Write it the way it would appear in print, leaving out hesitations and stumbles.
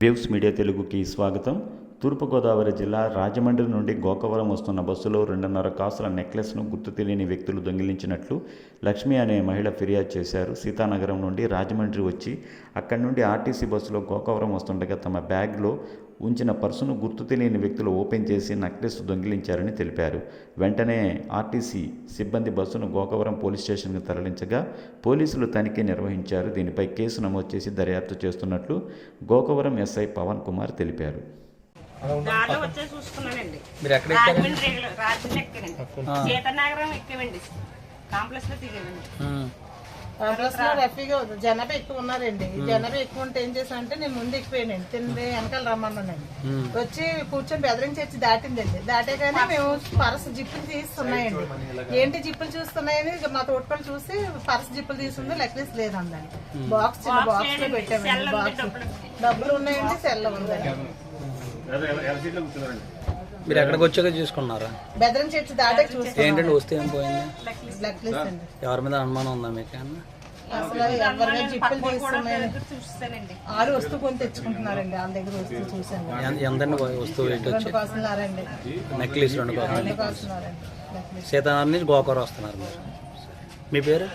Waves media తెలుగుకి స్వాగతం. తూర్పుగోదావరి జిల్లా రాజమండ్రి నుండి గోకవరం వస్తున్న బస్సులో 2.5 కాసుల నెక్లెస్ను గుర్తు తెలియని వ్యక్తులు దొంగిలించినట్లు లక్ష్మి అనే మహిళ ఫిర్యాదు చేశారు. సీతానగరం నుండి రాజమండ్రి వచ్చి అక్కడి నుండి ఆర్టీసీ బస్సులో గోకవరం వస్తుండగా తమ బ్యాగ్లో ఉంచిన పర్సును గుర్తు తెలియని వ్యక్తులు ఓపెన్ చేసి నెక్లెస్ దొంగిలించారని తెలిపారు. వెంటనే ఆర్టీసీ సిబ్బంది బస్సును గోకవరం పోలీస్ స్టేషన్కు తరలించగా పోలీసులు తనిఖీ నిర్వహించారు. దీనిపై కేసు నమోదు చేసి దర్యాప్తు చేస్తున్నట్లు గోకవరం ఎస్ఐ పవన్ కుమార్ తెలిపారు. జనాభా ఎక్కువ ఉన్నారండి. జనాభా ఎక్కువ ఉంటే ఏం చేశానంటే నేను ముందు ఎక్కిపోయానండి. తిండి వెనకాల రమ్మన్నానండి. వచ్చి కూర్చొని బెదరించి వచ్చి దాటిందండి. దాటేగానే మేము పర్స్ జిప్పులు తీస్తున్నాయండి. ఏంటి జిప్పులు చూస్తున్నాయని మా తోటపల్లి చూసి పర్స్ జిప్పులు తీసుకుంది, నెక్లెస్ లేదండి. బాక్స్ చిన్న బాక్స్ లో పెట్టామండి. బాక్స్ డబ్బులు ఉన్నాయండి, సెల్ ఉందండి. మీరు ఎక్కడికి వచ్చాక చూసుకున్నారా? బెదరం చేసి దాటే చూసి ఏంటంటే వస్తే ఏం పోయింది? నెక్లెస్ అండి. ఎవరి మీద అనుమానం ఉందా మీకు? అసలు ఎవరైనా జిప్పులు తీస్తున్నాయండి. ఆరు వస్తువు కొని తెచ్చుకుంటున్నారండి. వాళ్ళ దగ్గర వస్తువు చూసాను. ఎంతండి వస్తువు? 2 కాసులున్నారండి. నెక్లెస్ 2 కాసులున్నారండి. సీతానగర్ నుంచి గోకవరం వస్తున్నారు మీరు. మీ పేరు?